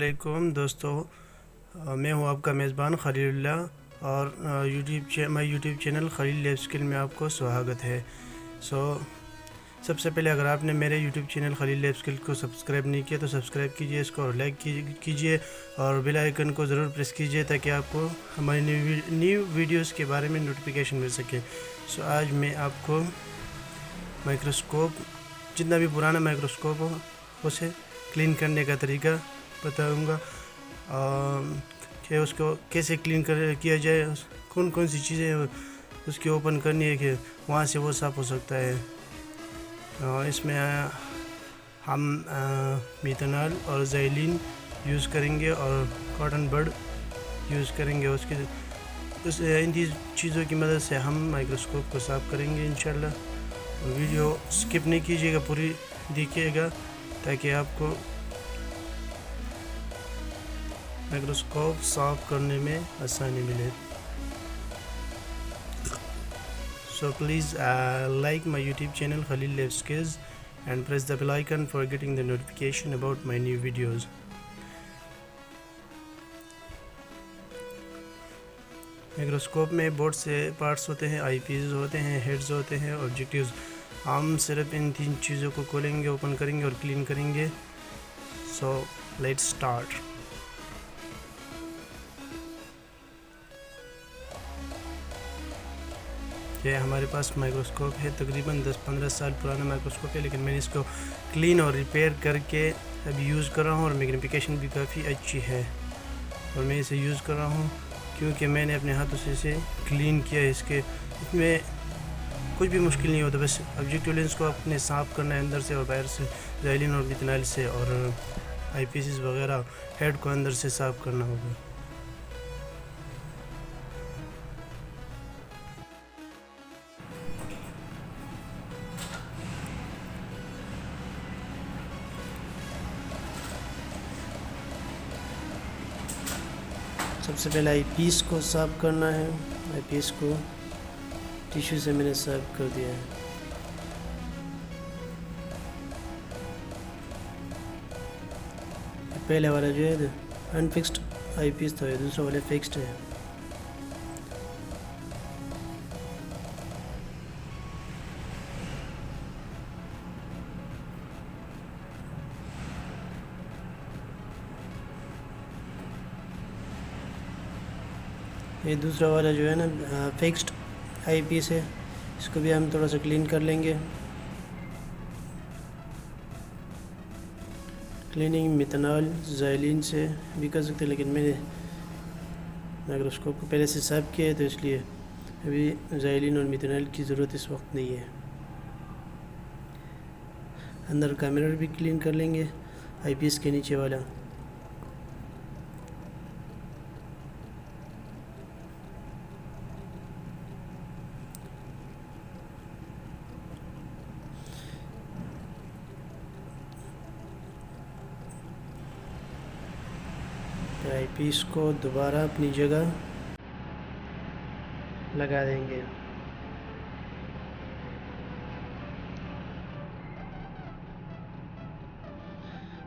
वालेकुम दोस्तों, मैं हूं आपका मेज़बान खलीलुल्लाह और my YouTube channel Khalil life skill में आपको स्वागत है। सबसे पहले अगर आपने मेरे YouTube channel Khalil life skill को सब्सक्राइब नहीं किया तो सब्सक्राइब कीजिए इसको और लाइक कीजिए और बेल आइकन को ज़रूर प्रेस कीजिए ताकि आपको हमारी न्यू वीडियोस के बारे में नोटिफिकेशन मिल सके। आज मैं आपको माइक्रोस्कोप, जितना भी पुराना माइक्रोस्कोप हो उसे क्लीन करने का तरीका बताऊंगा कि उसको कैसे किया जाए, कौन कौन सी चीज़ें उसकी ओपन करनी है कि वहाँ से वो साफ़ हो सकता है। इसमें हम मिथेनॉल और ज़ैलीन यूज़ करेंगे और कॉटन बड यूज़ करेंगे। इन चीज़ों की मदद से हम माइक्रोस्कोप को साफ़ करेंगे इंशाल्लाह। वीडियो स्किप नहीं कीजिएगा, पूरी देखिएगा ताकि आपको माइक्रोस्कोप साफ करने में आसानी मिले। So please like my YouTube channel Khalil Life Skills and press the bell icon for getting the notification about my new videos. Microscope में बहुत से पार्ट्स होते हैं, आईपीस होते हैं, हेड्स होते हैं, ऑब्जेक्टिव्स। हम सिर्फ इन 3 चीज़ों को खोलेंगे, ओपन करेंगे और क्लीन करेंगे। So let's start. ये हमारे पास माइक्रोस्कोप है, तकरीबन 10-15 साल पुराना माइक्रोस्कोप है, लेकिन मैंने इसको क्लीन और रिपेयर करके अभी यूज़ कर रहा हूँ और मैग्नीफिकेशन भी काफ़ी अच्छी है। और मैं इसे यूज़ कर रहा हूँ क्योंकि मैंने अपने हाथों से इसे क्लीन किया है। इसमें कुछ भी मुश्किल नहीं होता, बस ऑब्जेक्टिव लेंस को अपने साफ़ करना है अंदर से और बाहर से, ज़ैलीन और मिथेनॉल से, और आईपीसीस वगैरह हेड को अंदर से साफ़ करना होगा। सबसे पहले आईपीस को साफ़ करना है। आईपीस को टिश्यू से मैंने साफ़ कर दिया है। पहले वाला जो है अनफिक्स्ड आईपीस था, दूसरा वाला फिक्स्ड है। ये दूसरा वाला जो है ना फिक्स्ड आईपीस है, इसको भी हम थोड़ा सा क्लीन कर लेंगे। क्लीनिंग मिथेनॉल ज़ैलीन से भी कर सकते हैं, लेकिन मैंने माइक्रोस्कोप को पहले से साफ़ किया है तो इसलिए अभी ज़ैलीन और मिथेनॉल की ज़रूरत इस वक्त नहीं है। अंदर का मिरर भी क्लीन कर लेंगे, आईपीस के नीचे वाला। आईपीस को दोबारा अपनी जगह लगा देंगे।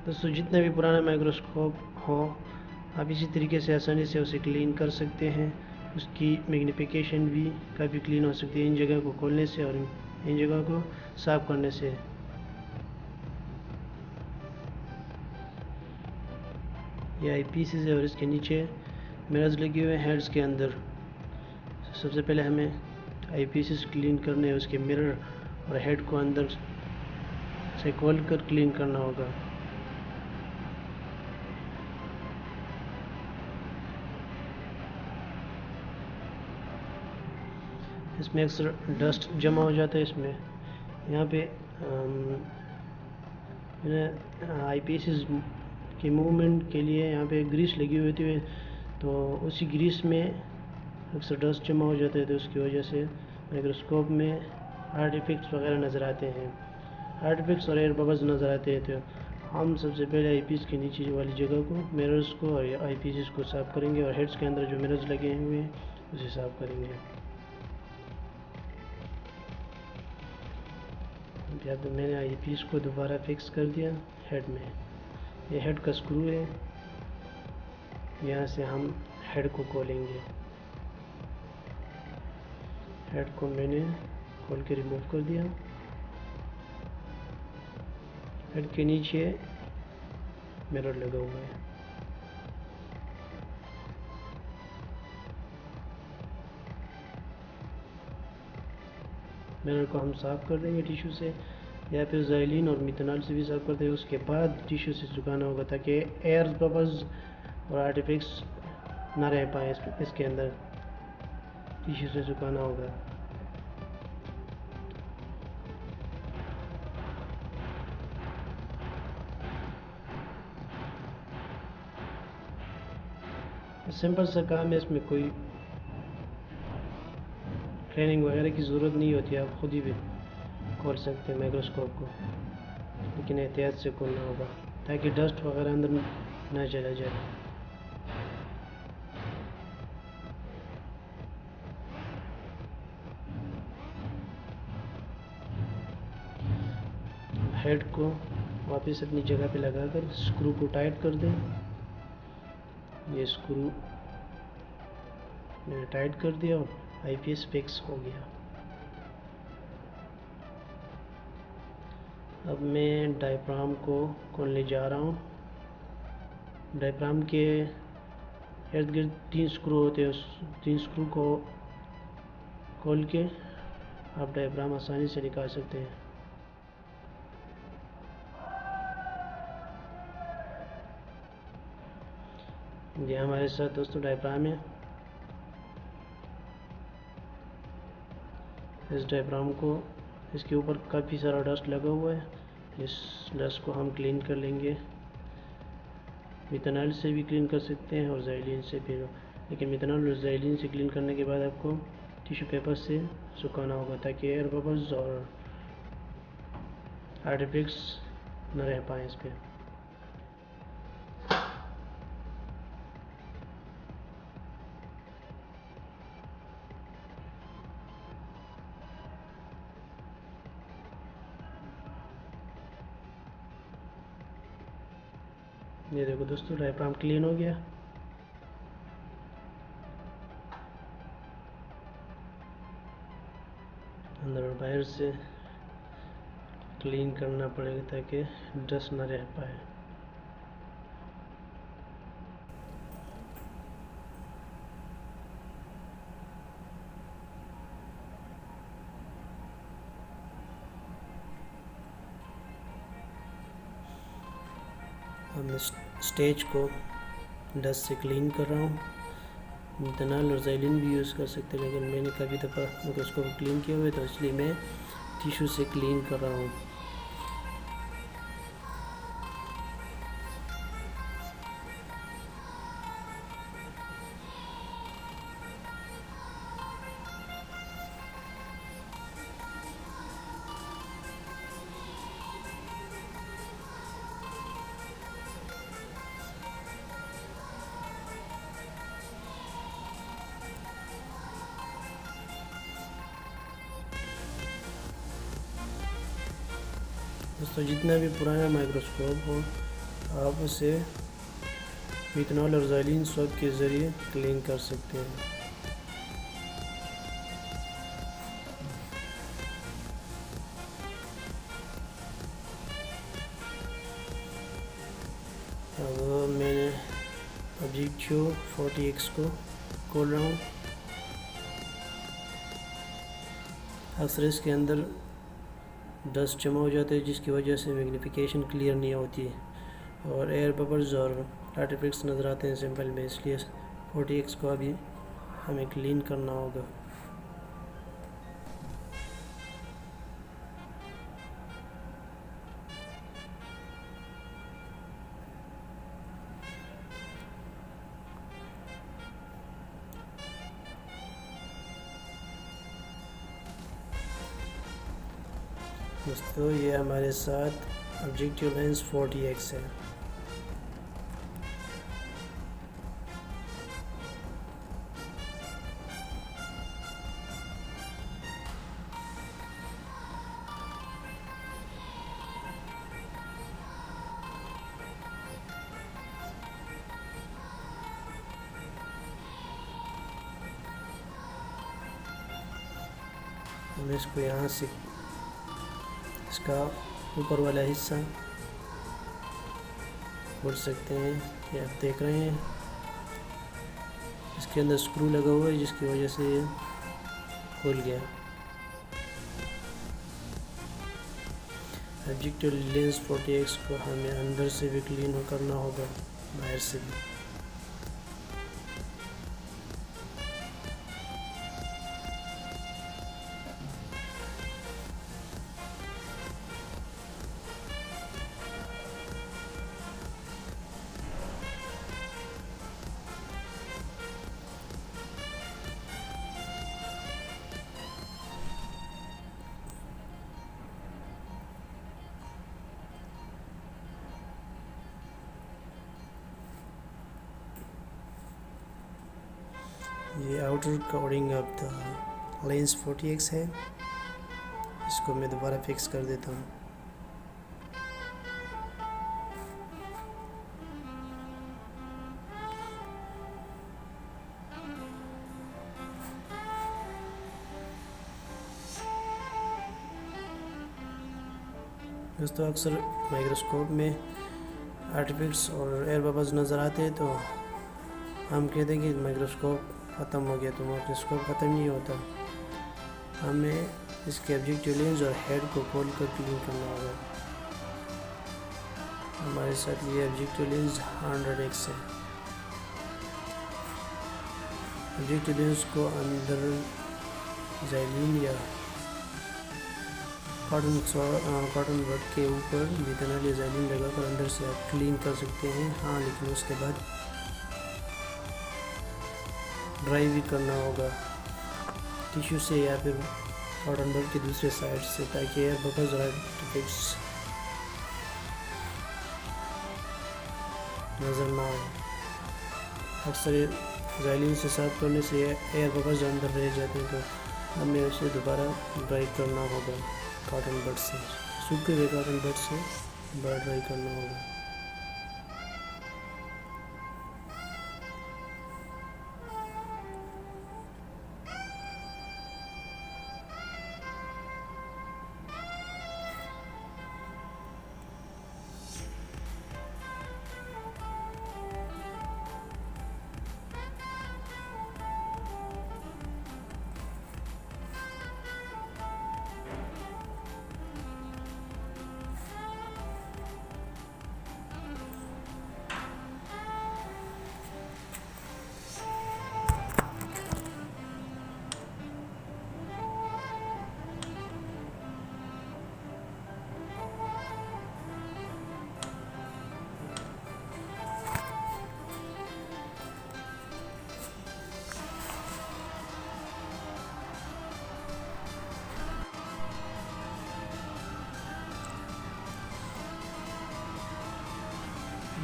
दोस्तों, जितना भी पुराना माइक्रोस्कोप हो आप इसी तरीके से आसानी से उसे क्लीन कर सकते हैं। उसकी मैग्नीफिकेशन भी काफ़ी क्लीन हो सकती है इन जगह को खोलने से और इन जगह को साफ़ करने से। ये आईपीसीस है और इसके नीचे मिरर्स लगे हुए हैं हेड्स के अंदर। सबसे पहले हमें आईपीसीस क्लीन करने हैं, उसके मिरर और हेड को अंदर से खोल कर क्लीन करना होगा। इसमें अक्सर डस्ट जमा हो जाता है। इसमें यहाँ पे आईपीसीस के मूवमेंट के लिए यहाँ पे ग्रीस लगी हुई होती है, तो उसी ग्रीस में अक्सर डस्ट जमा हो जाता है, तो उसकी वजह से माइक्रोस्कोप में आर्टिफैक्ट्स वगैरह नज़र आते हैं, आर्टिफैक्ट्स और एयर बबल्स नज़र आते हैं। तो हम सबसे पहले आईपीस के नीचे वाली जगह को, मिरर्स को और आईपीसीस को साफ़ करेंगे और हेड्स के अंदर जो मिरर्स लगे हुए हैं उसे साफ़ करेंगे। अब मैंने आईपीस को दोबारा फिक्स कर दिया हेड में। ये हेड का स्क्रू है, यहाँ से हम हेड को खोलेंगे। हेड को मैंने खोल के रिमूव कर दिया। हेड के नीचे मिरर लगा हुआ है। मिरर को हम साफ़ कर देंगे टिश्यू से, या फिर ज़ाइलिन और मिथेनॉल से भी साफ़ कर देंगे। उसके बाद टिश्यू से सुखाना होगा ताकि एयर बबल्स और आर्टिफैक्ट्स ना रह पाए इसके अंदर। टिश्यू से सुखाना होगा। सिंपल सा काम है, इसमें कोई ट्रेनिंग वगैरह की ज़रूरत नहीं होती। आप खुद ही भी खोल सकते हैं माइक्रोस्कोप को, लेकिन एहतियात से खोलना होगा ताकि डस्ट वगैरह अंदर ना चला जाए। हेड को वापस अपनी जगह पे लगाकर स्क्रू को टाइट कर दें। ये स्क्रू मैंने टाइट कर दिया और आईपीएस फिक्स हो गया। अब मैं डायफ्राम को खोलने जा रहा हूँ। डायफ्राम के इर्द गिर्द 3 स्क्रू होते हैं। उस 3 स्क्रू को खोल के आप डायफ्राम आसानी से निकाल सकते हैं। ये हमारे साथ दोस्तों डायफ्राम है। इस डायफ्राम को, इसके ऊपर काफ़ी सारा डस्ट लगा हुआ है। इस डस्ट को हम क्लीन कर लेंगे। मिथेनॉल से भी क्लीन कर सकते हैं और ज़ाइलिन से भी, लेकिन मिथेनॉल और ज़ाइलिन से क्लीन करने के बाद आपको टिश्यू पेपर से सुखाना होगा ताकि एयर बबल्स और आर्टिफैक्ट्स न रह पाएँ इस पर। ये देखो दोस्तों, डायफ्राम क्लीन हो गया। अंदर और बाहर से क्लीन करना पड़ेगा ताकि डस्ट ना रह पाए। अब मैं स्टेज को डस्ट से क्लीन कर रहा हूँ। मिथेनॉल और ज़ाइलिन भी यूज़ कर सकते हैं, लेकिन मैंने काफ़ी दफ़ा माइक्रोस्कोप क्लीन किए हुए तो इसलिए मैं टिश्यू से क्लीन कर रहा हूँ। दोस्तों, जितना भी पुराना माइक्रोस्कोप हो आप उसे मिथेनॉल और ज़ाइलिन स्वैब के ज़रिए क्लीन कर सकते हैं। अब मैंने ऑब्जेक्टिव 40x को खोल रहा हूँ। अक्सर इसके अंदर डस्ट जमा हो जाता है जिसकी वजह से मैग्नीफिकेशन क्लियर नहीं होती है और एयर बबल्स और आर्टिफैक्ट्स नज़र आते हैं सैंपल में। इसलिए 40x को अभी हमें क्लीन करना होगा। दोस्तों, ये हमारे साथ ऑब्जेक्टिव लेंस 40x है। हम इसको यहाँ से इसका ऊपर वाला हिस्सा खोल सकते हैं। ये आप देख रहे हैं इसके अंदर स्क्रू लगा हुआ है जिसकी वजह से ये खुल गया। ऑब्जेक्टिव लेंस 40x को हमें अंदर से भी क्लीन करना होगा, बाहर से भी। ये outer covering of the lens 40x है, इसको मैं दोबारा फिक्स कर देता हूँ। दोस्तों अक्सर माइक्रोस्कोप में आर्टिफैक्ट्स और एयर बबल्स नज़र आते हैं तो हम कहते हैं कि माइक्रोस्कोप ख़त्म हो गया, तो माइक्रोस्कोप ख़त्म नहीं होता। हमें इसके ऑब्जेक्टिव लेंस और हेड को खोल कर क्लीन करना होगा। हमारे साथ ये ऑब्जेक्टिव लेंस 100x है। ऑब्जेक्टिव लेंस को अंदर ज़ाइलिन या कॉटन बड के ऊपर जितना ज़ाइलिन लगाकर अंदर से आप क्लीन कर सकते हैं। हाँ, लेकिन उसके बाद ड्राई भी करना होगा टिश्यू से या फिर कॉटन बड के दूसरे साइड से, ताकि एयर बबल्स और आर्टिफैक्ट्स नज़र ना आए। अक्सर ज़ाइलिन से साफ करने से एयर बबल्स अंदर रह जाते हैं, तो हमें उसे दोबारा ड्राई करना होगा कॉटन बड से, सूखे हुए कॉटन बड से दोबारा ड्राई करना होगा।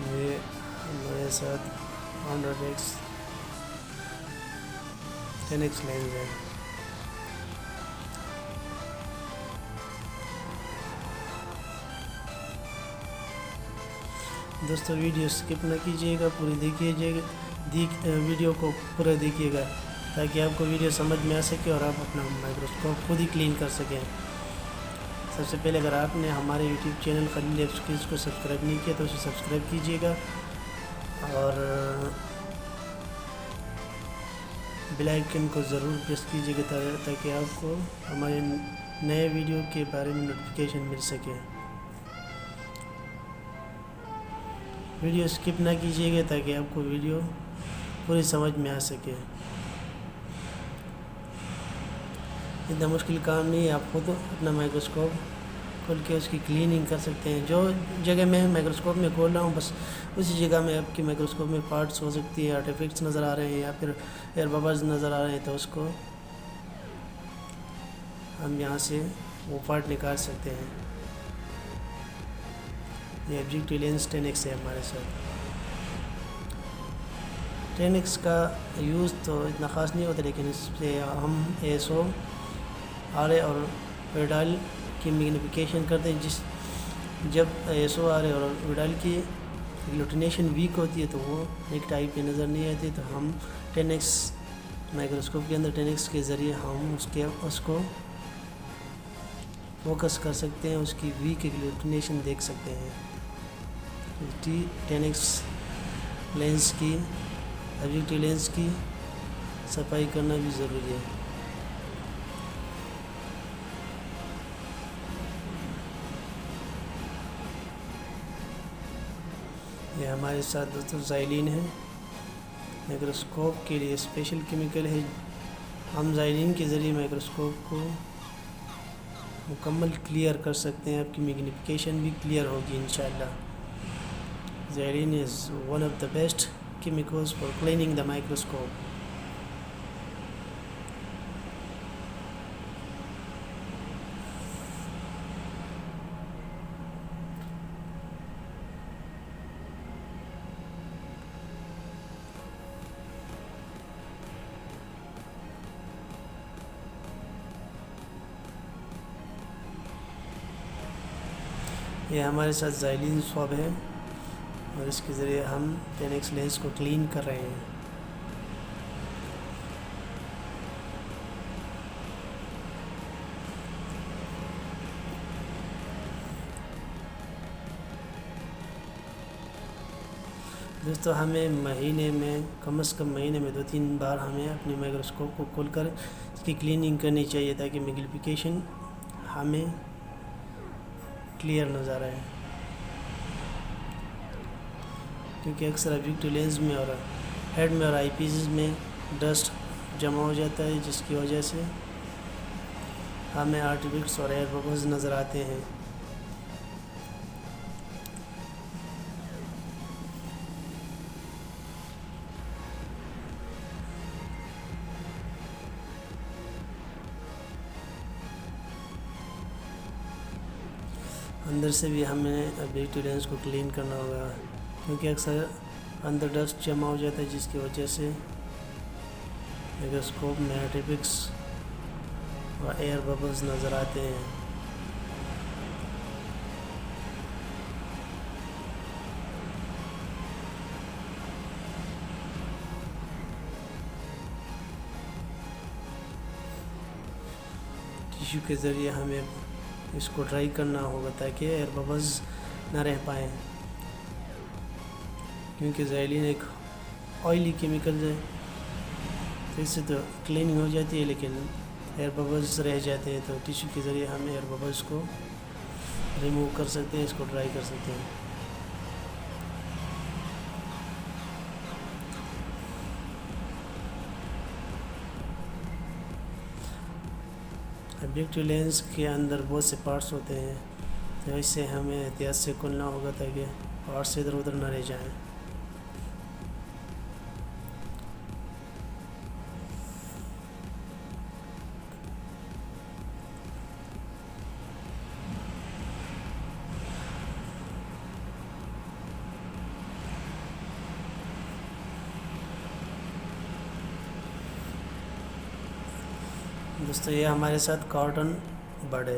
ये हमारे साथ 100x 10x लेंस है। दोस्तों वीडियो स्किप ना कीजिएगा, पूरी वीडियो को पूरा देखिएगा ताकि आपको वीडियो समझ में आ सके और आप अपना माइक्रोस्कोप खुद ही क्लीन कर सकें। सबसे पहले अगर आपने हमारे YouTube channel Khalil lab skills को सब्सक्राइब नहीं किया तो उसे सब्सक्राइब कीजिएगा और बेल आइकन को ज़रूर प्रेस कीजिएगा ताकि आपको हमारे नए वीडियो के बारे में नोटिफिकेशन मिल सके। वीडियो स्किप ना कीजिएगा ताकि आपको वीडियो पूरी समझ में आ सके। इतना मुश्किल काम नहीं है, आप खुद अपना माइक्रोस्कोप खोल के उसकी क्लीनिंग कर सकते हैं। जो जगह मैं माइक्रोस्कोप में खोल रहा हूँ बस उसी जगह में आपके माइक्रोस्कोप में पार्ट्स हो सकती है, आर्टिफैक्ट्स नज़र आ रहे हैं या फिर एयर बबल्स नज़र आ रहे हैं, तो उसको हम यहाँ से वो पार्ट निकाल सकते हैं। ये ऑब्जेक्टिव लेंस 10x है हमारे साथ। 10x का यूज़ तो इतना ख़ास नहीं होता, लेकिन इससे हम ASO RA और विडाल की मैग्नीफिकेशन करते हैं। जब ASO RA और विडाल की एग्लूटिनेशन वीक होती है तो वो एक टाइप पे नज़र नहीं आती, तो हम 10x माइक्रोस्कोप के अंदर 10x के ज़रिए हम उसको फोकस कर सकते हैं, उसकी वीक इंक्लिनेशन देख सकते हैं। T10X लेंस की, ऑब्जेक्टिव लेंस की सफाई करना भी ज़रूरी है। ये हमारे साथ दोस्तों ज़ाइलिन है, माइक्रोस्कोप के लिए स्पेशल केमिकल है। हम ज़ाइलिन के ज़रिए माइक्रोस्कोप को मुकम्मल क्लियर कर सकते हैं, आपकी मैग्नीफिकेशन भी क्लियर होगी इंशाल्लाह। Xylene is one of the best chemicals for cleaning the microscope. ये हमारे साथ ज़ाइलिन स्वैब है और इसके ज़रिए हम 10X लेंस को क्लीन कर रहे हैं। दोस्तों हमें महीने में कम से कम महीने में 2-3 बार हमें अपने माइक्रोस्कोप को खोलकर इसकी क्लीनिंग करनी चाहिए, ताकि मैग्नीफिकेशन हमें क्लियर नज़र आए। क्योंकि अक्सर ऑब्जेक्टिव लेंस में और हेड में और आईपीस में डस्ट जमा हो जाता है, जिसकी वजह से हमें आर्टिफिक्स और एयर बबल्स नज़र आते हैं। अंदर से भी हमें ऑब्जेक्टिव लेंस को क्लीन करना होगा, क्योंकि अक्सर अंदर डस्ट जमा हो जाता है, जिसकी वजह से माइक्रोस्कोप में आर्टिफिक्स और एयर बबल्स नज़र आते हैं। टिश्यू के ज़रिए हमें इसको ड्राई करना होगा, ताकि एयर बबल्स ना रह पाएँ, क्योंकि ज़ाइलिन एक ऑयली केमिकल है। तो इससे तो क्लीनिंग हो जाती है, लेकिन एयर बबल्स रह जाते हैं। तो टिश्यू के ज़रिए हम एयर बबल्स को रिमूव कर सकते हैं, इसको ड्राई कर सकते हैं। ऑब्जेक्टिव लेंस के अंदर बहुत से पार्ट्स होते हैं, तो इससे हमें एहतियात से खोलना होगा, ताकि पार्ट्स इधर उधर ना रह जाएं। दोस्तों ये हमारे साथ कॉटन बड है।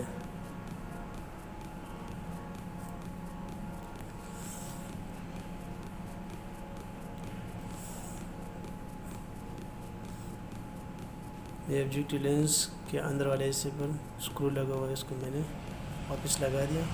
ये ऑब्जेक्टिव लेंस के अंदर वाले हिस्से पर स्क्रू लगा हुआ है, इसको मैंने वापस लगा दिया।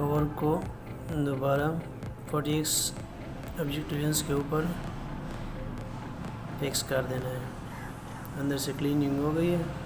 कवर को दोबारा 40x ऑब्जेक्ट लेंस के ऊपर फिक्स कर देना है। अंदर से क्लीनिंग हो गई है।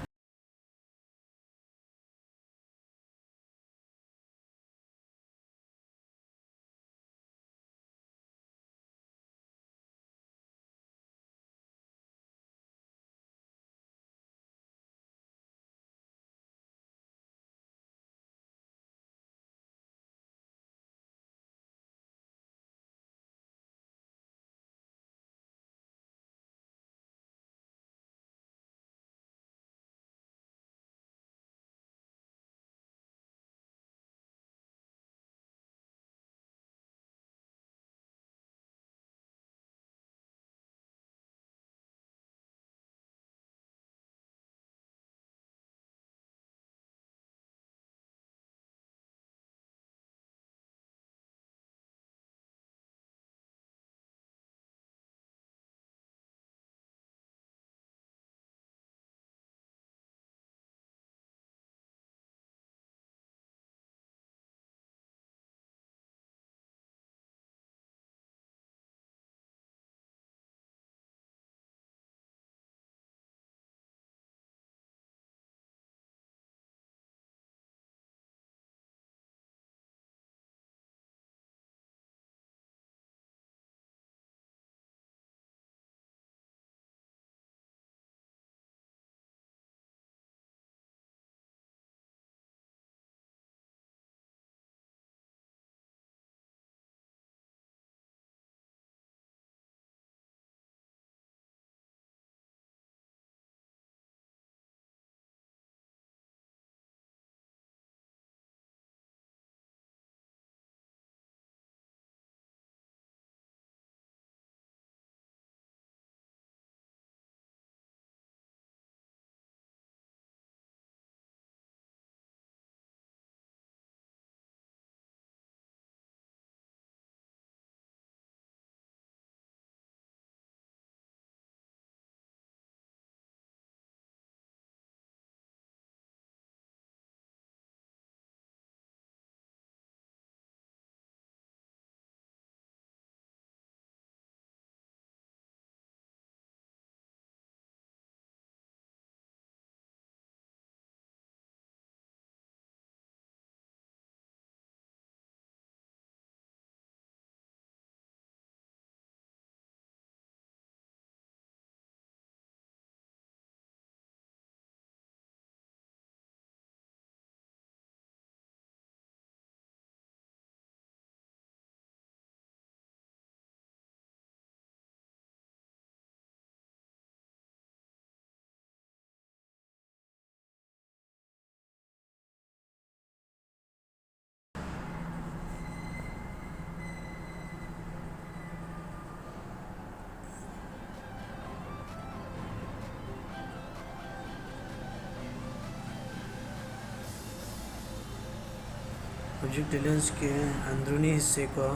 ऑब्जेक्ट लेंस के अंदरूनी हिस्से को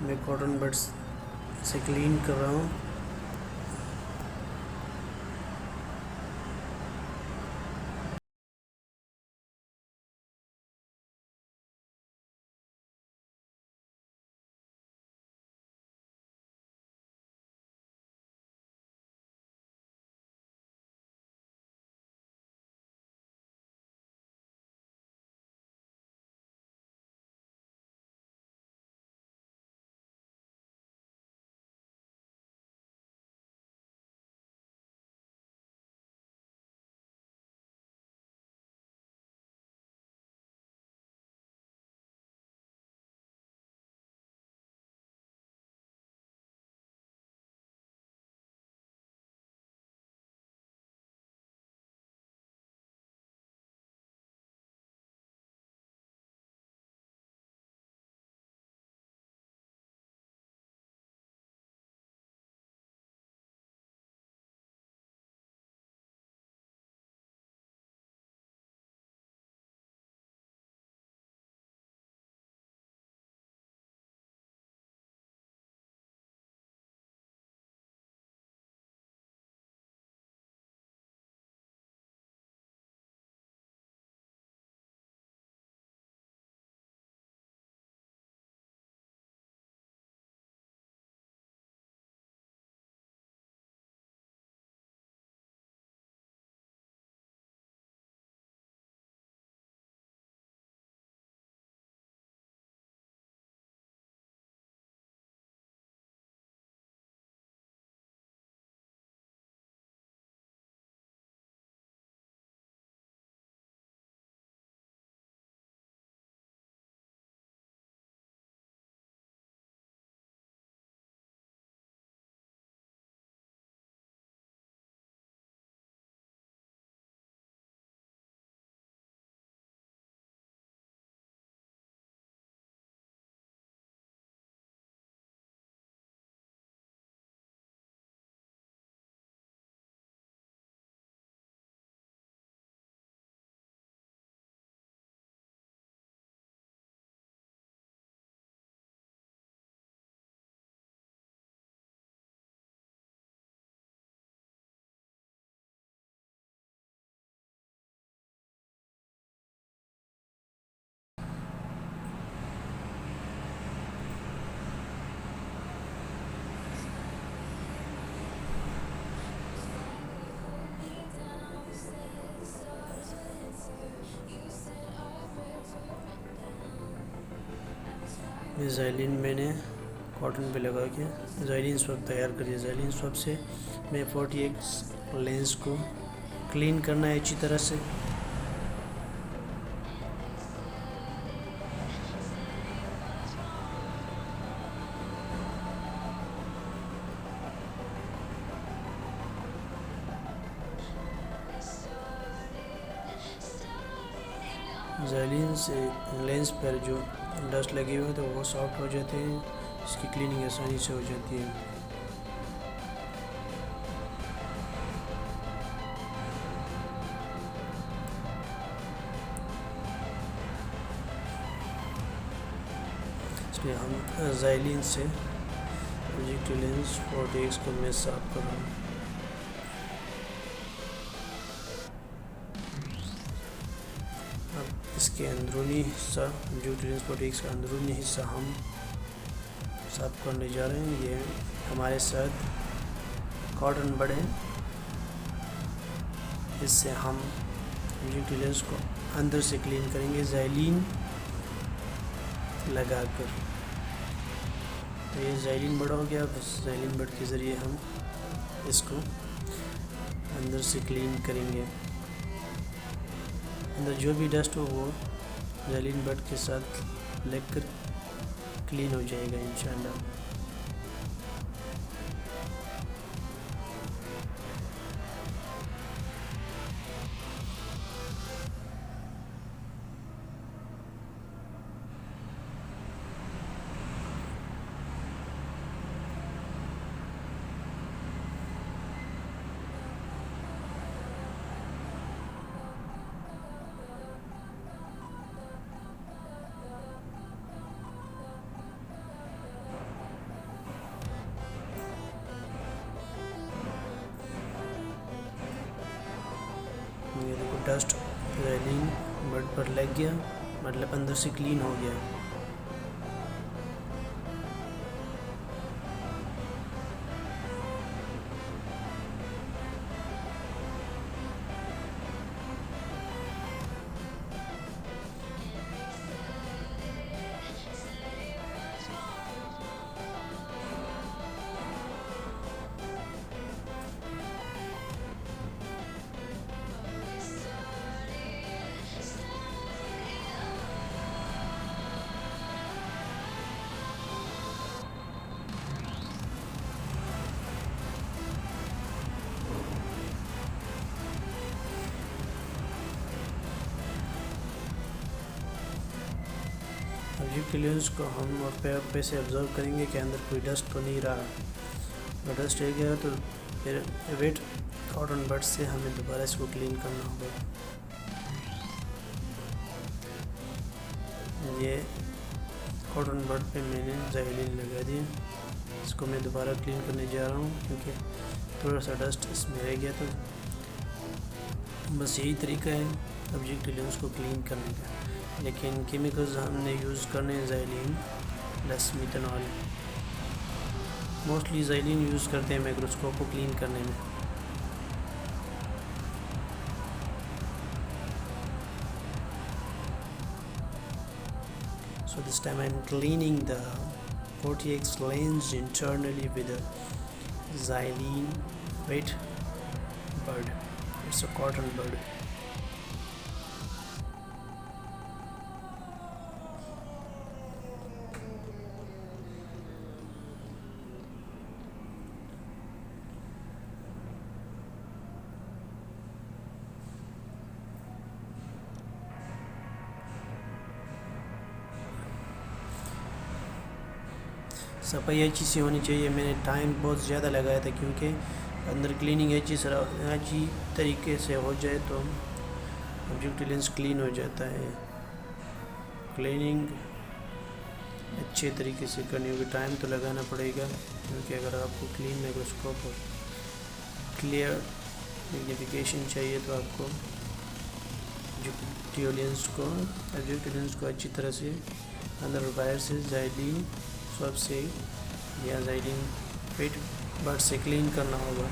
मैं कॉटन बड्स से क्लीन कर रहा हूँ। ये ज़ाइलिन मैंने कॉटन पे लगा के ज़ाइलिन स्वैप तैयार करिए। ज़ाइलिन स्वैप से मैं 40x लेंस को क्लीन करना है अच्छी तरह से। ज़ाइलिन से लेंस पर जो डस्ट लगे हुए तो वो सॉफ्ट हो जाते हैं, इसकी क्लीनिंग आसानी से हो जाती है। इसलिए हम ज़ाइलिन से ऑब्जेक्टिव लेंस 40x को मैं साफ कर रहा हूँ। अब इसके अंदरूनी हिस्सा ऑब्जेक्टिव लेंस 40x का अंदरूनी हिस्सा हम साफ करने जा रहे हैं। ये हमारे साथ कॉटन बड है, इससे हम ऑब्जेक्टिव लेंस को अंदर से क्लीन करेंगे ज़ाइलिन लगाकर। तो ये ज़ाइलिन बड हो गया, बस ज़ाइलिन बड के ज़रिए हम इसको अंदर से क्लीन करेंगे। अंदर जो भी डस्ट हो वो ज़ाइलिन बड के साथ लगकर क्लीन हो जाएगा इंशाल्लाह। ये देखो डस्ट ज़ाइलिन बड पर लग गया, मतलब अंदर से क्लीन हो गया। ऑब्जेक्टिव लेंस को हम और पे से ऑब्जर्व करेंगे कि अंदर कोई डस्ट तो नहीं रहा। अगर डस्ट रह गया तो फिर वेट कॉटन बड से हमें दोबारा इसको क्लीन करना होगा। ये कॉटन बड पे मैंने ज़ाइलिन लगा दी, इसको मैं दोबारा क्लीन करने जा रहा हूँ क्योंकि थोड़ा सा डस्ट इसमें रह गया। तो बस यही तरीका है ऑब्जेक्टिव लेंस को क्लीन करने का। लेकिन केमिकल्स हमने यूज़ करने हैं xylene plus methanol. Mostly xylene use करते हैं माइक्रोस्कोप को क्लीन करने में। So this time I'm cleaning the 40x lens internally with a Xylene wet bud. It's a cotton bud. सफाई अच्छी सी होनी चाहिए। मैंने टाइम बहुत ज़्यादा लगाया था क्योंकि अंदर क्लीनिंग अच्छी तरीके से हो जाए तो ऑब्जेक्टिव लेंस क्लीन हो जाता है। क्लीनिंग अच्छे तरीके से करनी होगी, टाइम तो लगाना पड़ेगा क्योंकि अगर आपको क्लीन माइक्रोस्कोप और क्लियर मैग्नीफिकेशन चाहिए तो आपको ऑब्जेक्टिव लेंस को अच्छी तरह से अंदर वायर से ज़ाइलिन स्वैप से या ज़ाइलिन वेट बड से क्लीन करना होगा।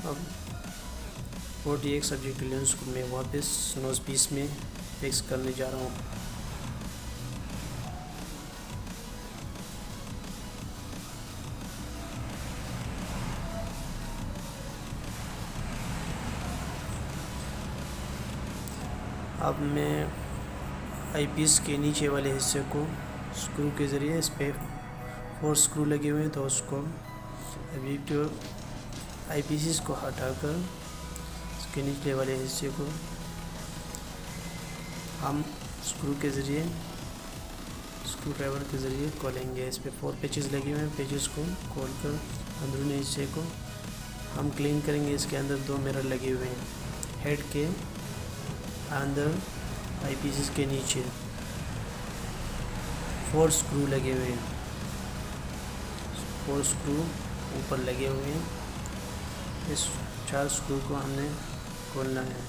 अब 41 सब्जेक्ट लेंस को मैं वापस नोज पीस में फिक्स करने जा रहा हूँ। अब मैं आई पीस के नीचे वाले हिस्से को स्क्रू के ज़रिए, इस पे 4 स्क्रू लगे हुए हैं, तो उसको अभी तो आई पीसीस को हटाकर इसके नीचे वाले हिस्से को हम स्क्रू के ज़रिए, स्क्रू ड्राइवर के ज़रिए खोलेंगे। इस पे 4 पेचेस लगे हुए हैं, पेचेस को खोलकर अंदरूनी हिस्से को हम क्लीन करेंगे। इसके अंदर 2 मिरर लगे हुए हैं, हेड के अंदर आई पीसीस के नीचे 4 स्क्रू लगे हुए हैं, 4 स्क्रू ऊपर लगे हुए हैं। इस 4 स्क्रू को हमने खोलना है।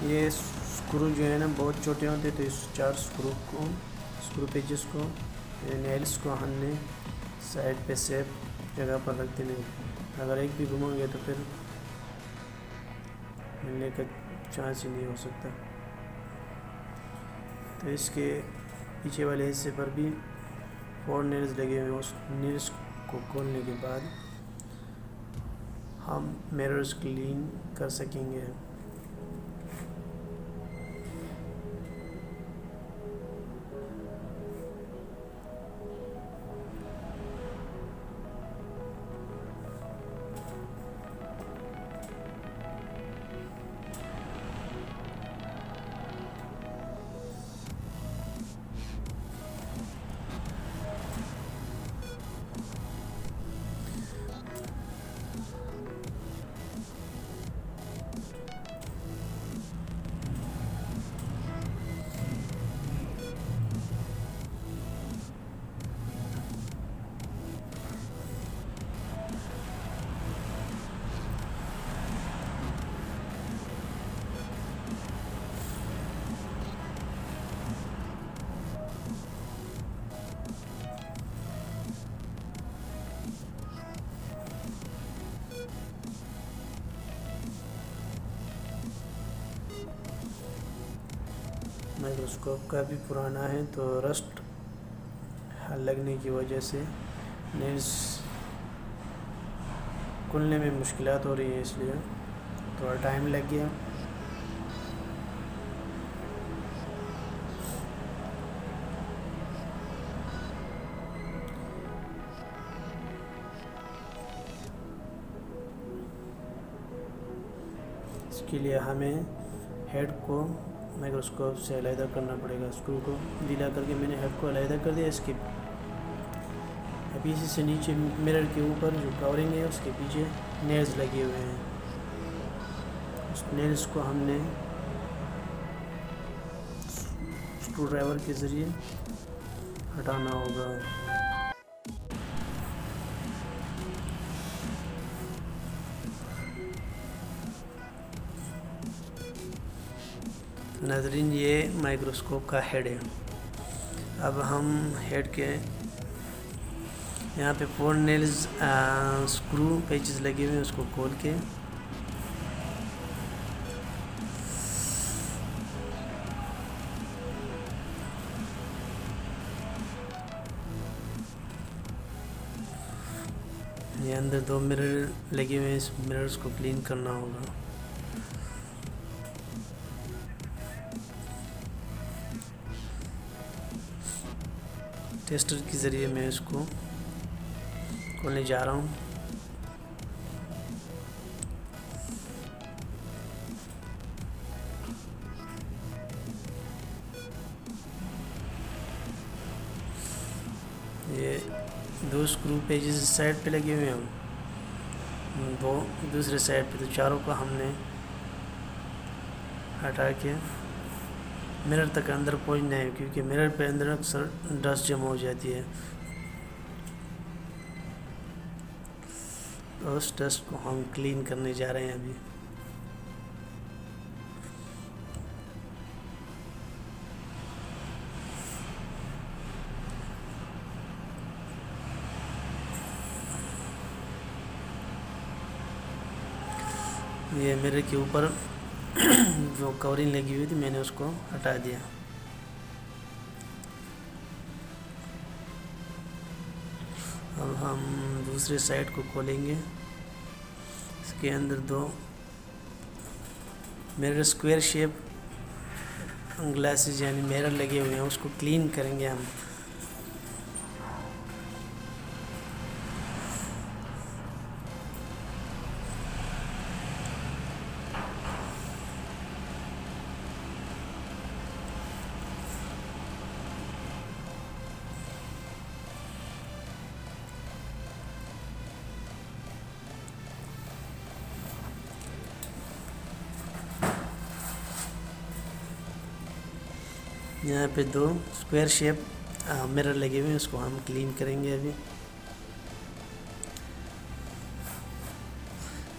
ये स्क्रू जो है ना बहुत छोटे होते हैं, तो इस 4 स्क्रू पेजेस को, नेल्स को हमने साइड पे सेफ जगह पर रख देने। अगर एक भी घुमाओगे तो फिर मिलने का चांस ही नहीं हो सकता। तो इसके पीछे वाले हिस्से पर भी 4 नेल्स लगे हुए हैं। उस नेल्स को खोलने के बाद हम मिरर्स क्लीन कर सकेंगे। माइक्रोस्कोप काफ़ी पुराना है, तो रस्ट लगने की वजह से नेल्स खुलने में मुश्किलात हो रही है, इसलिए थोड़ा टाइम लग गया। इसके लिए हमें हेड को माइक्रोस्कोप से अलहदा करना पड़ेगा। स्क्रू को ढीला करके मैंने हेड को अलहदा कर दिया। इसके पीछे से नीचे मिरर के ऊपर जो कवरिंग है उसके पीछे नेल्स लगे हुए हैं। उस नेल्स को हमने स्क्रू ड्राइवर के ज़रिए हटाना होगा। नाज़रीन, ये माइक्रोस्कोप का हेड है। अब हम हेड के यहाँ पे 4 नेल्स स्क्रू पेचेस लगे हुए हैं, उसको खोल के ये अंदर 2 मिरर लगे हुए हैं, इस मिरर्स को क्लीन करना होगा। टेस्टर के ज़रिए मैं इसको खोलने जा रहा हूँ। ये 2 स्क्रू पेजेस साइड पे लगे हुए हैं। वो दूसरे साइड पे, तो चारों को हमने हटा के मिरर तक अंदर पहुंचना है, क्योंकि मिरर पे अंदर अक्सर डस्ट जमा हो जाती है। उस डस्ट को हम क्लीन करने जा रहे हैं अभी। ये मिरर के ऊपर जो कवरिंग लगी हुई थी मैंने उसको हटा दिया। अब हम दूसरे साइड को खोलेंगे। इसके अंदर दो मिरर स्क्वायर शेप ग्लासेस यानी मिरर लगे हुए हैं, उसको क्लीन करेंगे हम। यहाँ पे दो स्क्वायर शेप मिरर लगे हुए हैं, उसको हम क्लीन करेंगे अभी।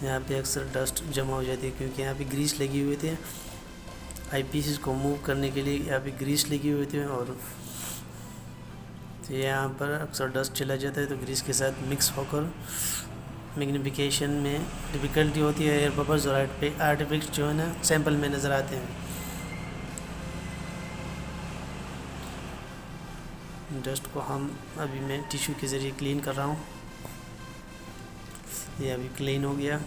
यहाँ पे अक्सर डस्ट जमा हो जाती है, क्योंकि यहाँ पे ग्रीस लगी हुई थी। आई पीसेस को मूव करने के लिए यहाँ पे ग्रीस लगी हुई थी, और तो यहाँ पर अक्सर डस्ट चला जाता है, तो ग्रीस के साथ मिक्स होकर मैग्नीफिकेशन में डिफ़िकल्टी होती है। एयर बबल्स और आर्टिफिक्स जो है ना सैंपल में नज़र आते हैं। डस्ट को हम अभी मैं टिश्यू के ज़रिए क्लीन कर रहा हूँ। ये अभी क्लीन हो गया।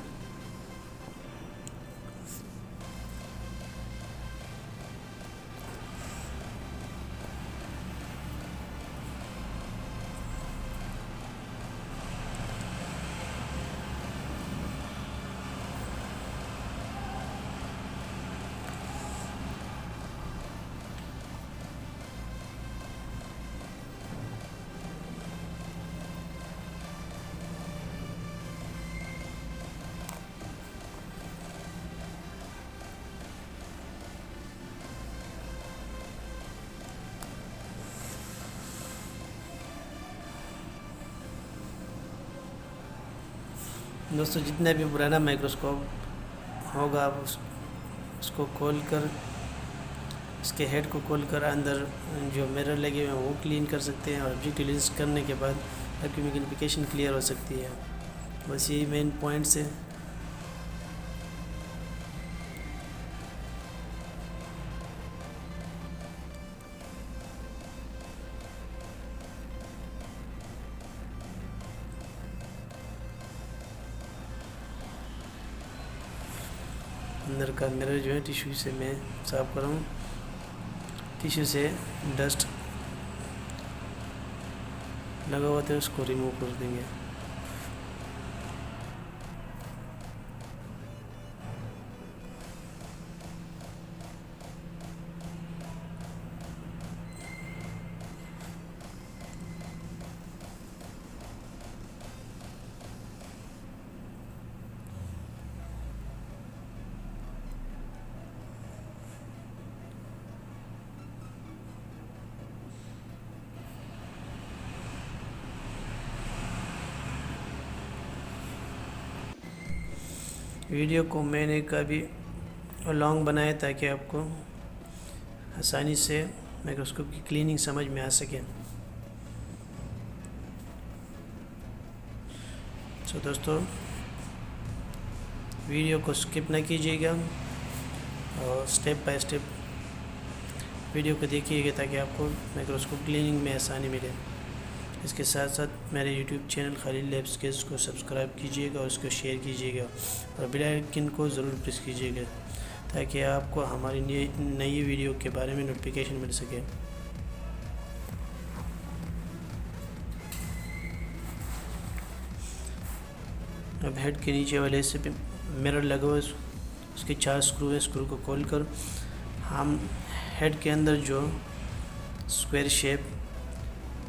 दोस्तों, जितना भी पुराना माइक्रोस्कोप होगा आप उसको खोल कर, इसके हेड को खोल कर अंदर जो मिरर लगे हुए हैं वो क्लीन कर सकते हैं, और ऑब्जेक्ट रिलीज करने के बाद आपकी मैग्नीफिकेशन क्लियर हो सकती है। बस यही मेन पॉइंट्स है। अंदर का मिरर जो है टिश्यू से मैं साफ कर रहा हूँ। टिश्यू से डस्ट लगा हुआ था उसको रिमूव कर देंगे। वीडियो को मैंने काफ़ी लॉन्ग बनाया ताकि आपको आसानी से माइक्रोस्कोप की क्लीनिंग समझ में आ सके। तो दोस्तों, वीडियो को स्किप ना कीजिएगा और स्टेप बाय स्टेप वीडियो को देखिएगा ताकि आपको माइक्रोस्कोप क्लीनिंग में आसानी मिले। इसके साथ साथ मेरे YouTube channel Khalil lab skills को सब्सक्राइब कीजिएगा और उसको शेयर कीजिएगा, और बेल आइकन को ज़रूर प्रेस कीजिएगा ताकि आपको हमारी नई वीडियो के बारे में नोटिफिकेशन मिल सके। अब हेड के नीचे वाले हिस्से पे मिरर लगा हुआ है, उसके 4 स्क्रू है। स्क्रू को खोलकर हम हेड के अंदर जो स्क्वायर शेप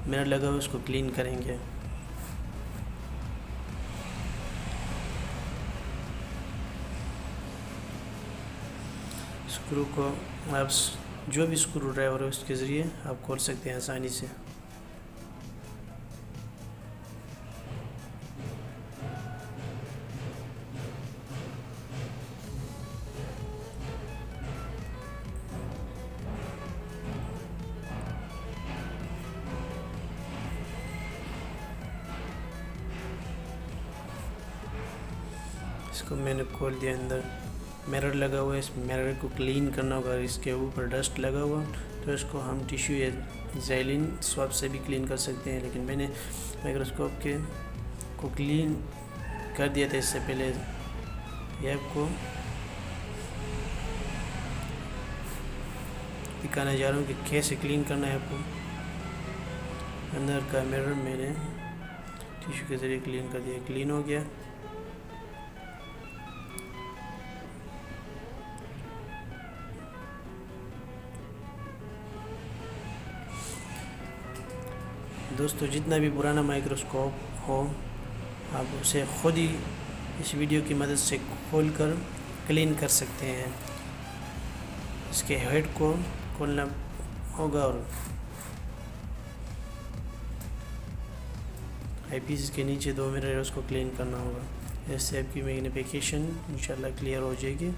मिरर लगा हुआ है उसको क्लीन करेंगे। स्क्रू को आप जो भी स्क्रू ड्राइवर है उसके ज़रिए आप खोल सकते हैं आसानी से। इसको मैंने खोल दिया। अंदर मिरर लगा हुआ है, इस मिरर को क्लीन करना होगा। इसके ऊपर डस्ट लगा हुआ तो इसको हम टिश्यू या ज़ैलिन स्वाब से भी क्लीन कर सकते हैं, लेकिन मैंने माइक्रोस्कोप को क्लीन कर दिया था इससे पहले। ये आपको दिखाने जा रहा हूँ कि कैसे क्लीन करना है आपको। अंदर का मिरर मैंने टिश्यू के ज़रिए क्लीन कर दिया, क्लीन हो गया। दोस्तों, जितना भी पुराना माइक्रोस्कोप हो आप उसे ख़ुद ही इस वीडियो की मदद से खोलकर क्लीन कर सकते हैं। इसके हेड को खोलना होगा और आईपीस के नीचे 2 मिरर है उसको क्लीन करना होगा। इससे आपकी मैग्नीफिकेशन इंशाल्लाह क्लियर हो जाएगी।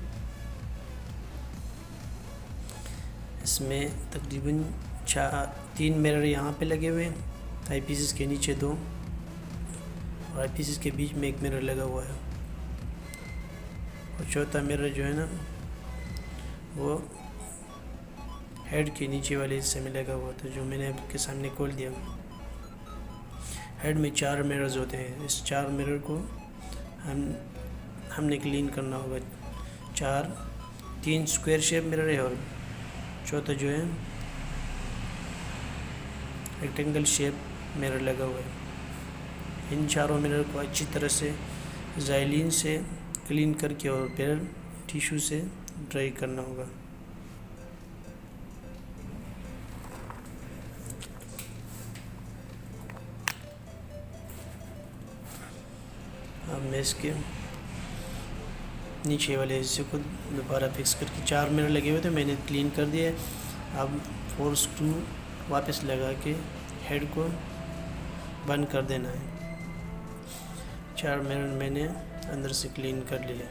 इसमें तकरीबन 3 मिरर यहाँ पे लगे हुए हैं, आईपीस के नीचे 2 और आईपीस के बीच में 1 मिरर लगा हुआ है। और चौथा मिरर जो है ना वो हेड के नीचे वाले हिस्से में लगा हुआ था, जो मैंने आपके सामने खोल दिया। हेड में 4 मिरर्स होते हैं। इस 4 मिरर को हमने क्लीन करना होगा। 3 स्क्वायर शेप मिरर है और चौथा जो है रेक्टेंगल शेप मिरर लगा हुआ है। इन चारों मिरर को अच्छी तरह से ज़ैलिन से क्लीन करके और फिर टिश्यू से ड्राई करना होगा। अब मैं इसके नीचे वाले हिस्से को दोबारा फिक्स करके 4 मिरर लगे हुए थे, मैंने क्लीन कर दिया। अब 4 स्क्रू वापस लगा के हेड को बंद कर देना है। 4 मिनट मैंने अंदर से क्लीन कर लिया।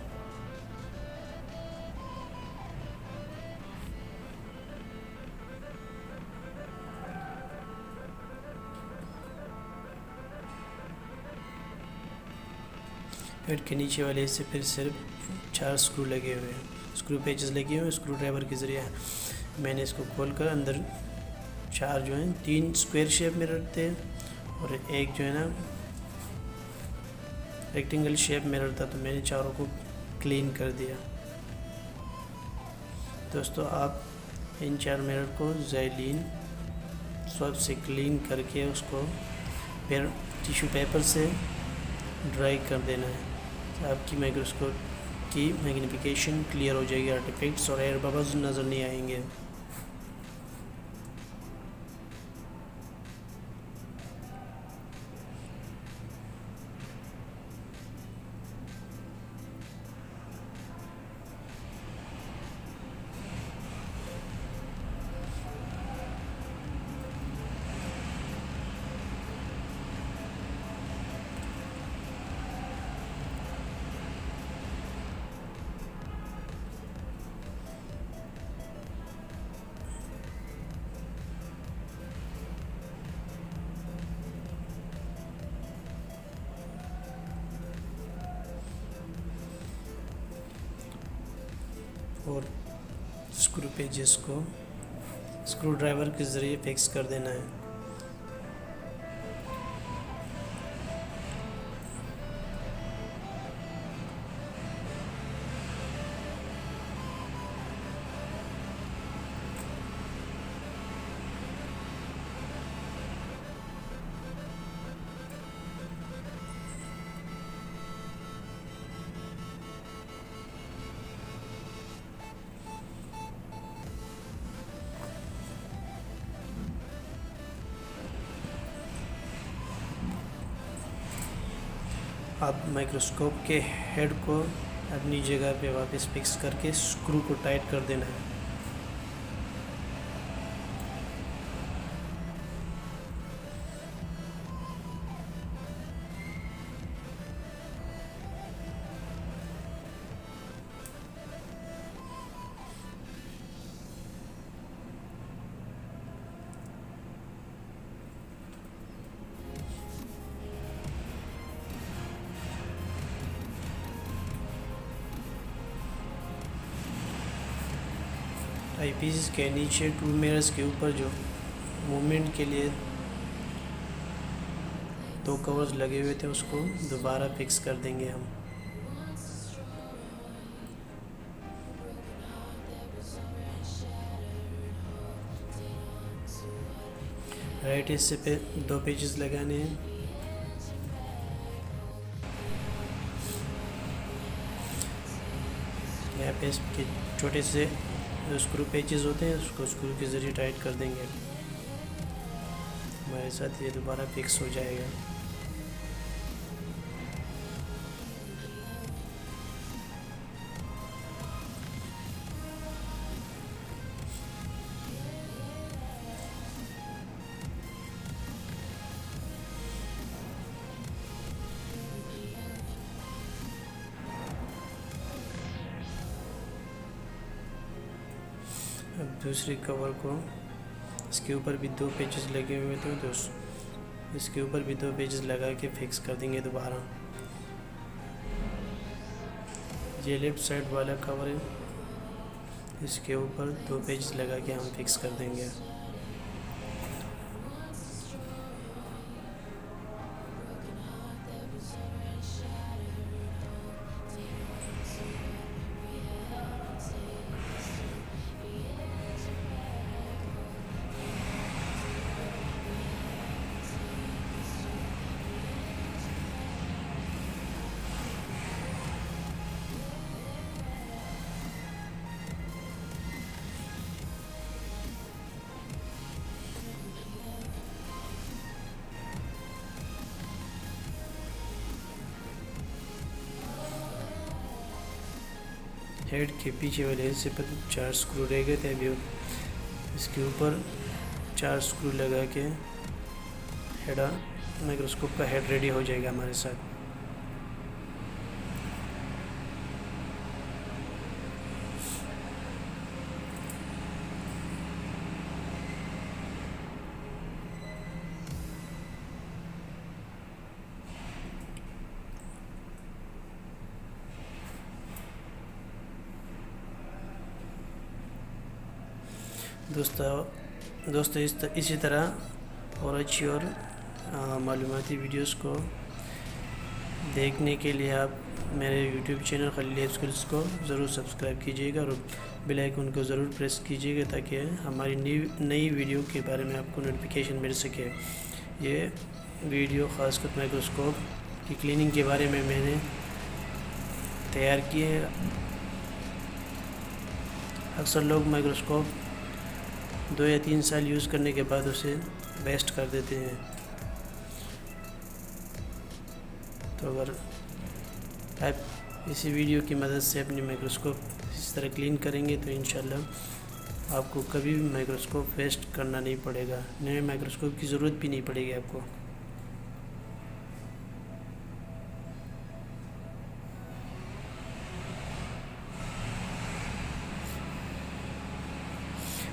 हेड के नीचे वाले हिस्से फिर सिर्फ 4 स्क्रू लगे हुए हैं, स्क्रू पेचेस लगे हुए हैं। स्क्रू ड्राइवर के ज़रिए मैंने इसको खोलकर अंदर 4 जो हैं 3 स्क्वायर शेप मिरर थे और एक जो है ना रेक्टेंगल शेप मिरर था, तो मैंने चारों को क्लीन कर दिया। दोस्तों, आप इन 4 मिरर को ज़ैलिन स्वाब से क्लीन करके उसको फिर टिश्यू पेपर से ड्राई कर देना है। तो आपकी माइक्रोस्कोप की मैग्नीफिकेशन क्लियर हो जाएगी, आर्टिफैक्ट्स और एयर बबल्स नज़र नहीं आएंगे। और स्क्रू पेजेस को स्क्रू ड्राइवर के ज़रिए फिक्स कर देना है। आप माइक्रोस्कोप के हेड को अपनी जगह पे वापस फिक्स करके स्क्रू को टाइट कर देना है। आईपीस के नीचे टू मिरर्स के ऊपर जो मूवमेंट के लिए दो कवर्स लगे हुए थे उसको दोबारा फिक्स कर देंगे हम। राइट हिस्से पे दो पेचेस लगाने हैं। यहाँ पे इसके छोटे से जो स्क्रू पेचेस होते हैं उसको स्क्रू के ज़रिए टाइट कर देंगे। हमारे साथ ये दोबारा फिक्स हो जाएगा। अब दूसरे कवर को इसके ऊपर भी दो पेचेस लगे हुए थे तो इसके ऊपर भी दो पेचेस लगा के फिक्स कर देंगे दोबारा। ये लेफ्ट साइड वाला कवर है, इसके ऊपर दो पेचेस लगा के हम फिक्स कर देंगे। हेड के पीछे वाले हिस्से पर 4 स्क्रू रह गए थे, अभी इसके ऊपर 4 स्क्रू लगा के हेड माइक्रोस्कोप का हेड रेडी हो जाएगा हमारे साथ। दोस्तों इसी तरह और अच्छी और मालूमाती वीडियोस को देखने के लिए आप मेरे YouTube channel Khalil lab skills को ज़रूर सब्सक्राइब कीजिएगा और बेल आइकन को ज़रूर प्रेस कीजिएगा ताकि हमारी नई वीडियो के बारे में आपको नोटिफिकेशन मिल सके। ये वीडियो ख़ासकर माइक्रोस्कोप की क्लीनिंग के बारे में मैंने तैयार की है। अक्सर लोग माइक्रोस्कोप 2 या 3 साल यूज़ करने के बाद उसे वेस्ट कर देते हैं, तो अगर आप इसी वीडियो की मदद से अपनी माइक्रोस्कोप इस तरह क्लीन करेंगे तो इंशाल्लाह आपको कभी भी माइक्रोस्कोप वेस्ट करना नहीं पड़ेगा, नए माइक्रोस्कोप की ज़रूरत भी नहीं पड़ेगी आपको।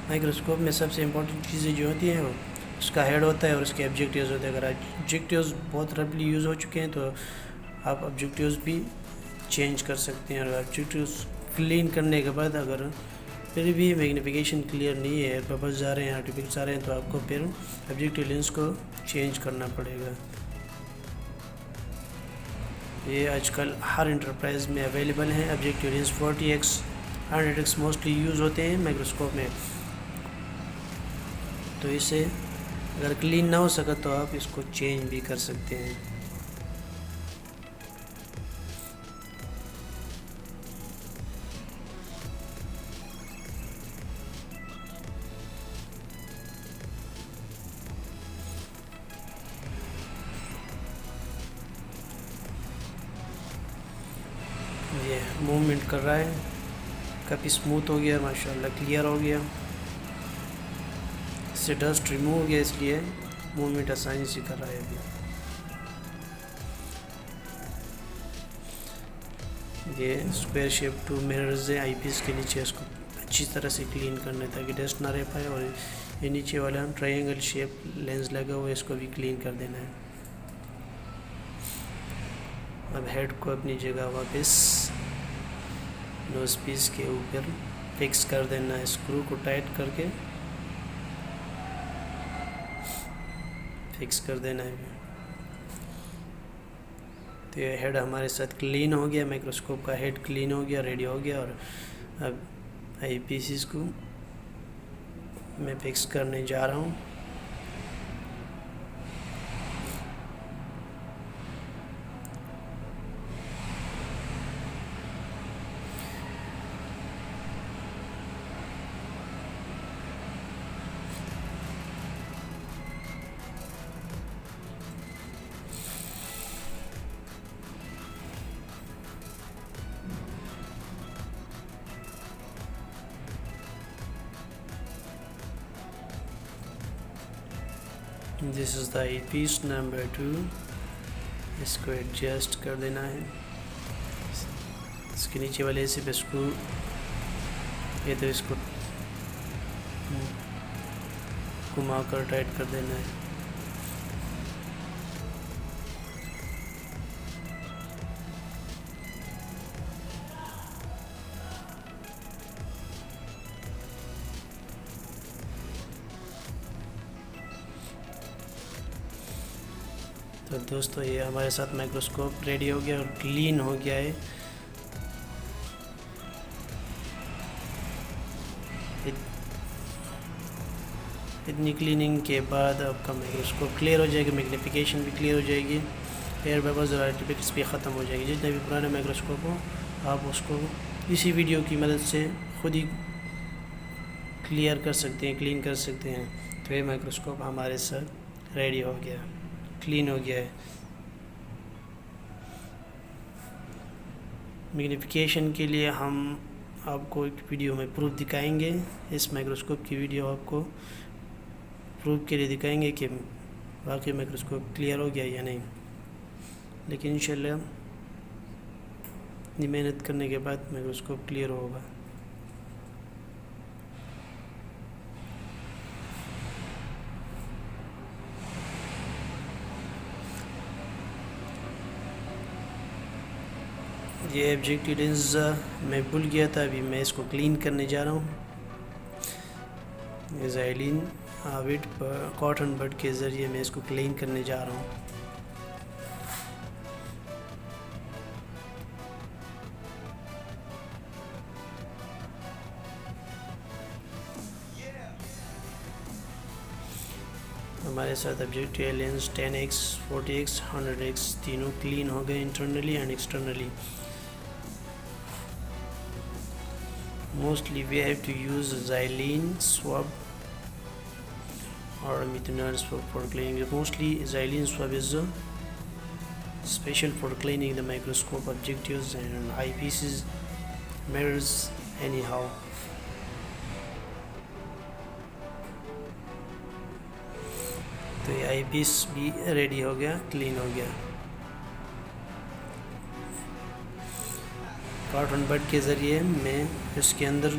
माइक्रोस्कोप में सबसे इम्पोर्टेंट चीज़ें जो होती हैं वो उसका हेड होता है और उसके ऑब्जेक्टिव्स होते हैं। अगर ऑब्जेक्टिव्स बहुत रफली यूज़ हो चुके हैं तो आप ऑब्जेक्टिव्स भी चेंज कर सकते हैं, और ऑब्जेक्टिव्स क्लीन करने के बाद अगर फिर भी मैग्नीफिकेशन क्लियर नहीं है, बबल्स आ रहे हैं, आर्टिफिक्स आ रहे हैं, तो आपको फिर ऑब्जेक्टिव लेंस को चेंज करना पड़ेगा। ये आजकल हर इंटरप्राइज में अवेलेबल हैं objective lens. 40x 100x mostly use होते हैं माइक्रोस्कोप में, तो इसे अगर क्लीन ना हो सका तो आप इसको चेंज भी कर सकते हैं। ये मूवमेंट कर रहा है, काफ़ी स्मूथ हो गया माशाल्लाह, क्लियर हो गया। इससे डस्ट रिमूव हो गया, इसलिए मूवमेंट आसानी से कर रहा है अभी। ये स्क्वायर शेप 2 मिरर्स है आईपीस के नीचे, इसको अच्छी तरह से क्लीन करना है ताकि डस्ट ना रह पाए। और ये नीचे वाला ट्रायंगल शेप लेंस लगा हुआ है, इसको भी क्लीन कर देना है। अब हेड को अपनी जगह वापस नोज पीस के ऊपर फिक्स कर देना है, स्क्रू को टाइट करके फिक्स कर देना है। तो ये हेड हमारे साथ क्लीन हो गया, माइक्रोस्कोप का हेड क्लीन हो गया, रेडी हो गया। और अब आई पीसीस को मैं फिक्स करने जा रहा हूँ। This is the eye piece number 2, इसको एडजस्ट कर देना है। इसके नीचे वाले हिस्से पे स्क्रू, ये तो इसको घुमा कर टाइट कर देना है। तो दोस्तों ये हमारे साथ माइक्रोस्कोप रेडी हो गया और क्लीन हो गया है। इतनी क्लीनिंग के बाद आपका माइक्रोस्कोप क्लियर हो जाएगा, मैग्नीफिकेशन भी क्लियर हो जाएगी, एयर बबल्स और आर्टिफिक्स भी ख़त्म हो जाएगी। जितने भी पुराने माइक्रोस्कोप हो आप उसको इसी वीडियो की मदद से खुद ही क्लियर कर सकते हैं, क्लीन कर सकते हैं। तो ये माइक्रोस्कोप हमारे साथ रेडी हो गया, क्लीन हो गया है। मैग्नीफिकेशन के लिए हम आपको एक वीडियो में प्रूफ दिखाएंगे, इस माइक्रोस्कोप की वीडियो आपको प्रूफ के लिए दिखाएंगे कि वाकई माइक्रोस्कोप क्लियर हो गया या नहीं। लेकिन इंशाल्लाह इतनी मेहनत करने के बाद माइक्रोस्कोप क्लियर होगा। ये ऑब्जेक्टिव लेंस मैं भूल गया था, अभी मैं इसको क्लीन करने जा रहा हूँ। ज़ाइलिन विट कॉटन बड के ज़रिए मैं इसको क्लीन करने जा रहा हूँ। हमारे साथ objective lens 10x, 40x, 100x तीनों क्लीन हो गए internally and externally. Mostly we have to use xylene swab or methanol swab for cleaning. Mostly xylene swab is special for cleaning the microscope objectives and eyepieces, mirrors anyhow. तो ये eyepiece भी ready हो गया, clean हो गया। Cotton बड के ज़रिए मैं इसके अंदर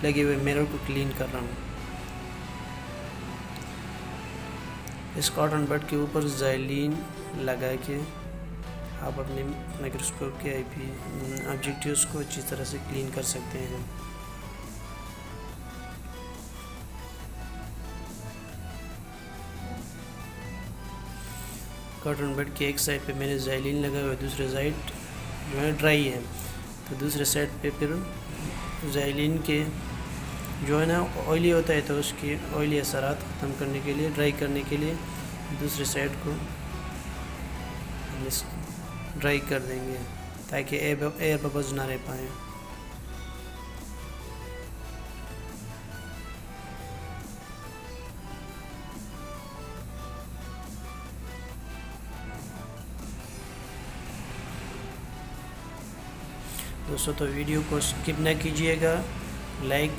लगे हुए मिरर को क्लीन कर रहा हूँ। इस कॉटन बड के ऊपर ज़ाइलिन लगा के आप अपने माइक्रोस्कोप के आईपी ऑब्जेक्टिव्स को अच्छी तरह से क्लीन कर सकते हैं। कॉटन बड के एक साइड पे मैंने ज़ाइलिन लगा हुआ है, दूसरे साइड जो है ड्राई है। तो दूसरे साइड पे फिर ज़ाइलिन के जो है ना ऑयली होता है, तो उसकी ऑयली असरात ख़त्म करने के लिए, ड्राई करने के लिए दूसरे साइड को हम ड्राई कर देंगे ताकि एयर बबल्स ना रह पाएँ। दोस्तों तो वीडियो को स्किप ना कीजिएगा, लाइक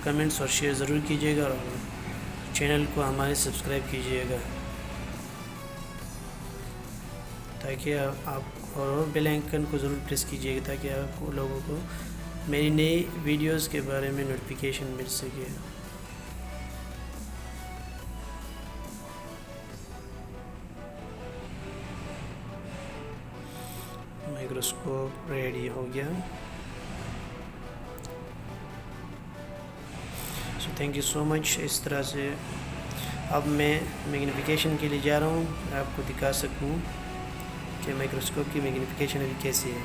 कमेंट्स और शेयर ज़रूर कीजिएगा और चैनल को हमारे सब्सक्राइब कीजिएगा ताकि आप और बेल आइकन को ज़रूर प्रेस कीजिएगा ताकि आप लोगों को मेरी नई वीडियोस के बारे में नोटिफिकेशन मिल सके। माइक्रोस्कोप रेडी हो गया। So thank you so much. इस तरह से अब मैं मैग्नीफिकेशन के लिए जा रहा हूँ, आपको दिखा सकूँ कि माइक्रोस्कोप की मैग्नीफिकेशन अभी कैसी है।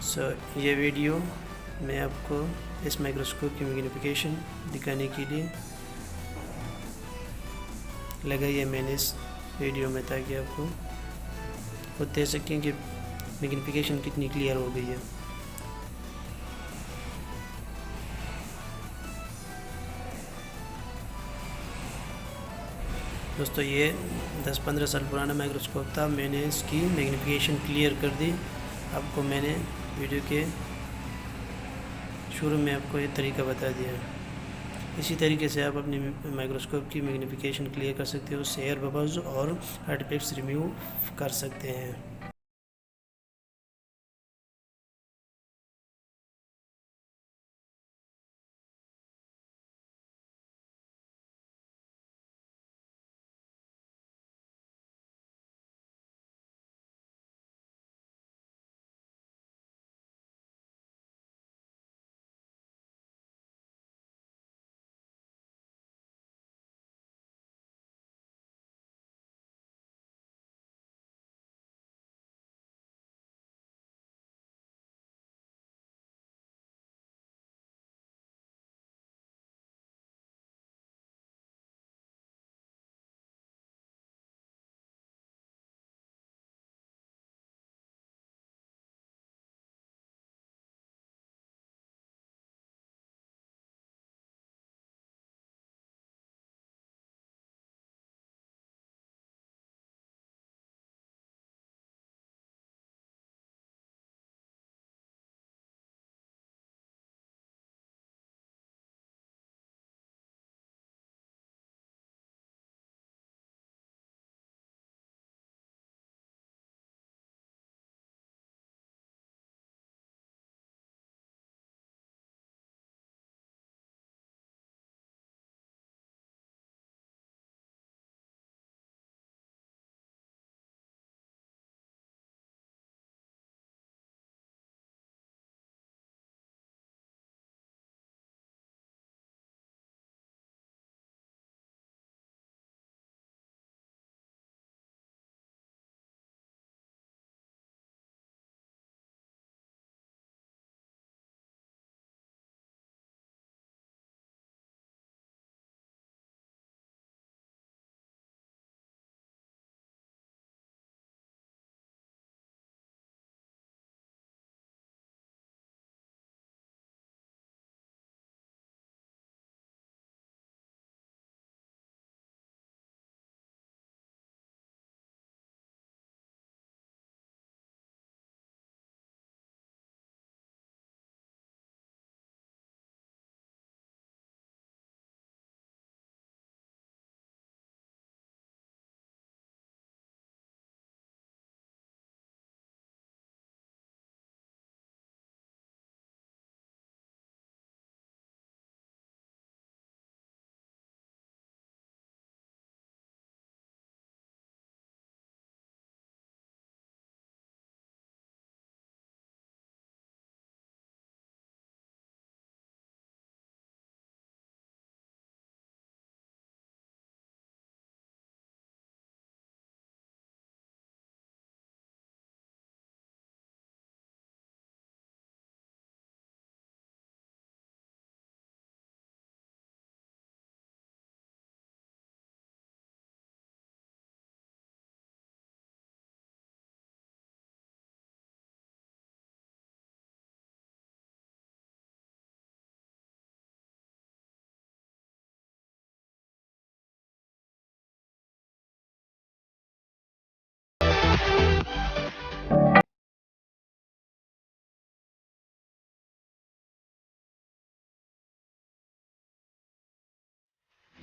सो ये वीडियो मैं आपको इस माइक्रोस्कोप की मैग्नीफिकेशन दिखाने के लिए लगाई है मैंने इस वीडियो में, ताकि आपको खुद देख सकें कि मैग्नीफिकेशन कितनी क्लियर हो गई है। दोस्तों ये 10-15 साल पुराना माइक्रोस्कोप था, मैंने इसकी मैग्नीफिकेशन क्लियर कर दी। आपको मैंने वीडियो के शुरू में आपको ये तरीका बता दिया। इसी तरीके से आप अपनी माइक्रोस्कोप की मैग्नीफिकेशन क्लियर कर सकते हो, एयर बबल्स और आर्टिफैक्ट्स रिमूव कर सकते हैं।